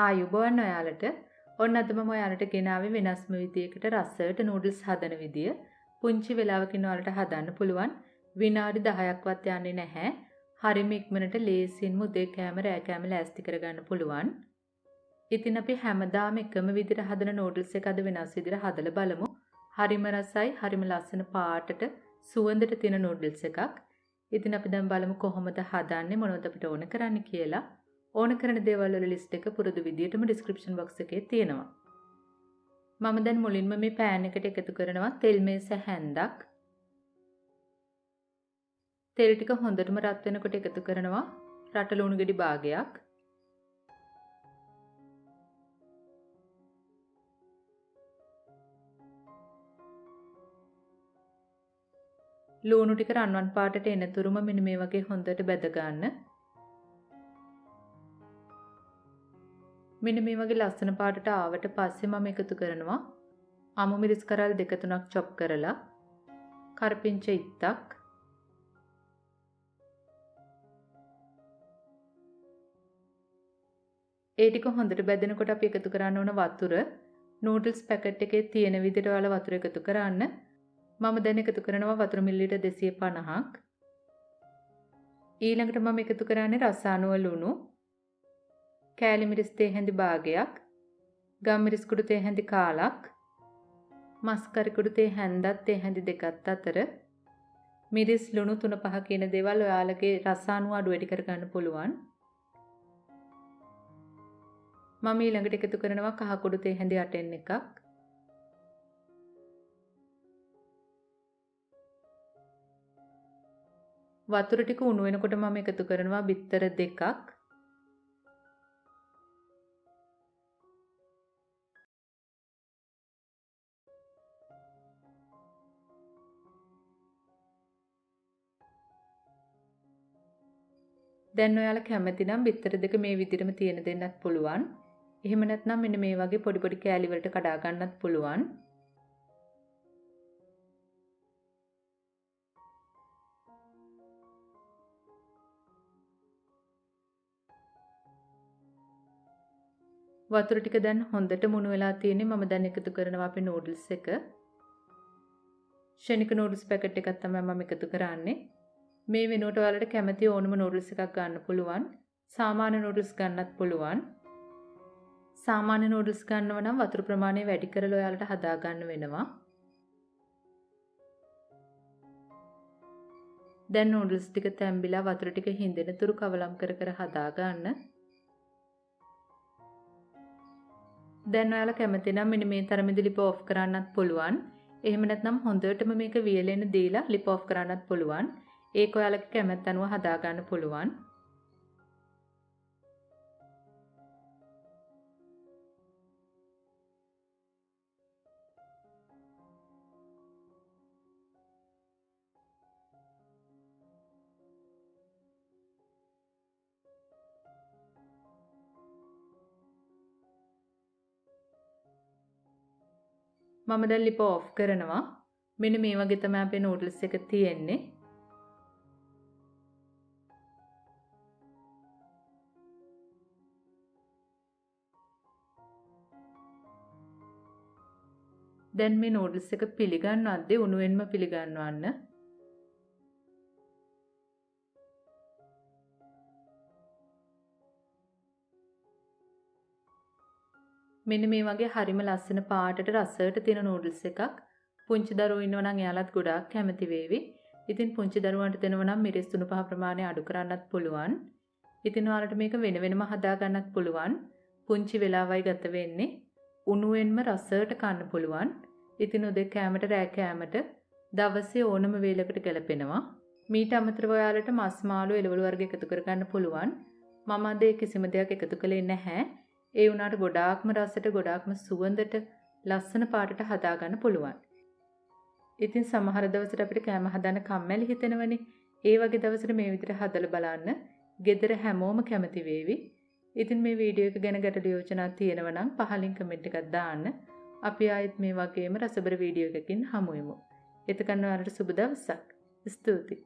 ආයුබෝවන් ඔයාලට. ඔන්න අද මම ඔයාලට ගෙනාවේ වෙනස්ම විදියකට රසයට නූඩල්ස් හදන විදිය. පුංචි වෙලාවකින් ඔයාලට හදන්න පුළුවන්. විනාඩි 10ක්වත් යන්නේ නැහැ. හරිම ඉක්මනට ලේසියෙන්ම උදේ කෑම රෑ කෑම ලෑස්ති කරගන්න පුළුවන්. ඉතින් අපි හැමදාම එකම විදිහට හදන නූඩල්ස් එක අද වෙනස් විදිහට හදලා බලමු. හරිම රසයි, හරිම ලස්සන පාටට සුවඳට තියෙන නූඩල්ස් එකක්. ඉතින් අපි දැන් බලමු කොහොමද හදන්නේ, මොනවද අපිට ඕන කරන්නේ කියලා. ඕන කරන දේවල් වල ලිස්ට් එක පුරුදු විදියටම ඩිස්ක්‍රිප්ෂන් බොක්ස් එකේ තියෙනවා. මම දැන් මුලින්ම මේ පෑන් එකට එකතු කරනවා තෙල් මේස හැන්දක්. තෙල් ටික හොඳටම රත් වෙනකොට එකතු කරනවා රට ලුණු ගෙඩි භාගයක්. ලුණු ටික රන්වන් පාටට එනතුරුම මෙන්න මේ වගේ හොඳට බැද ගන්න. මෙන්න මේ වගේ ලස්සන පාටට ආවට පස්සේ මම එකතු කරනවා අමු මිරිස් කරල් 2-3ක් චොප් කරලා, කරපිංච ඉත්තක්, ඒ ටික හොඳට බැදෙනකොට අපි එකතු කරන්න ඕන වතුර. නූඩල්ස් පැකට් එකේ තියෙන විදිහට ඔයාලා වතුර එකතු කරන්න. මම දැන් එකතු කරනවා වතුර මිලිලීටර් 250ක්. ඊළඟට මම එකතු කරන්නේ රස අනුව ලුණු, කෑලි මිරිස් තේ හැඳි භාගයක්, ගම් මිරිස් කුඩු තේ හැඳි කාලක්, මස් කරි කුඩු තේ හැන්දත් තේ හැඳි දෙකත් අතර, මිරිස් ලුණු 3-5 කියන දේවල් ඔයාලගේ රස අනුව අඩු වැඩි කරගන්න පුළුවන්. මම ඊළඟට එකතු කරනවා කහ කුඩු තේ හැඳි 8න් එකක්. වතුර ටික උණු වෙනකොට මම එකතු කරනවා බිත්තර 2ක්. දැන් ඔයාලා කැමති නම් බිත්තර 2 මේ විදිහටම තියෙන දෙන්නත් පුළුවන්. එහෙම නැත්නම් මෙන්න මේ වගේ පොඩි පොඩි කෑලි වලට කඩා ගන්නත් පුළුවන්. වතුර ටික දැන් හොඳට මුණු වෙලා තියෙන්නේ. මම දැන් එකතු කරනවා අපේ නූඩල්ස් එක. ෂෙනික නූඩල්ස් පැකට් එකක් තමයි මම එකතු කරන්නේ. මේ වෙනුවට ඔයාලට කැමති ඕනම නූඩල්ස් එකක් ගන්න පුළුවන්. සාමාන්‍ය නූඩල්ස් ගන්නත් පුළුවන්. සාමාන්‍ය නූඩල්ස් ගන්නව නම් වතුර ප්‍රමාණය වැඩි කරලා ඔයාලට හදා ගන්න වෙනවා. දැන් නූඩල්ස් ටික තැම්බිලා වතුර ටික හිඳෙන තුරු කවලම් කර කර හදා ගන්න. දැන් ඔයාලා කැමති නම් මෙන්න මේ තරමේදී ලිප ඔෆ් කරන්නත් පුළුවන්. එහෙම නැත්නම් හොඳටම මේක වියලෙන්න දීලා ලිප ඔෆ් කරන්නත් පුළුවන්. ඒක ඔයාලගේ කැමැත්ත අනුව හදා ගන්න පුළුවන්. මම දැන් ලිප ඔෆ් කරනවා. මෙන්න මේ වගේ තමයි අපේ නූඩල්ස් එක තියෙන්නේ. දැන් මේ නූඩල්ස් එක පිළිගන්නවද්දී උණුවෙන්ම පිළිගන්නවන්න. මෙන්න මේ වගේ හරිම ලස්සන පාටට රසයට තියෙන නූඩල්ස් එකක්. පුංචි දරුවෝ ඉන්නවා නම් එයාලත් ගොඩාක් කැමති වේවි. ඉතින් පුංචි දරුවන්ට දෙනවා නම් මිරිස් 3-5 ප්‍රමාණය අඩු කරන්නත් පුළුවන්. ඉතින් ඔයාලට මේක වෙන වෙනම හදා ගන්නත් පුළුවන්. පුංචි වෙලාවයි ගත වෙන්නේ. උණුවෙන්ම රසයට කන්න පුළුවන්. ඉතින් උදේ කෑමට රෑ කෑමට දවසේ ඕනම වේලකට ගැලපෙනවා. මීට අමතරව ඔයාලට මස් මාළු එළවලු වර්ග එකතු කරගන්න පුළුවන්. මම අද කිසිම දෙයක් එකතු කළේ නැහැ. ඒ වුණාට ගොඩාක්ම රසට ගොඩාක්ම සුවඳට ලස්සන පාටට හදා ගන්න පුළුවන්. ඉතින් සමහර දවසට අපිට කෑම හදන්න කම්මැලි හිතෙනවනේ. ඒ වගේ දවසට මේ විදිහට හදලා බලන්න. ගෙදර හැමෝම කැමති වේවි. ඉතින් මේ වීඩියෝ එක ගැන ගැටළු යෝජනා තියෙනවා නම් පහලින් කමෙන්ට් එකක් දාන්න. අපි ආයෙත් මේ වගේම රසබර වීඩියෝ එකකින් හමු වෙමු. එතකන් ඔයාලට සුබ දවසක්. ස්තුතියි.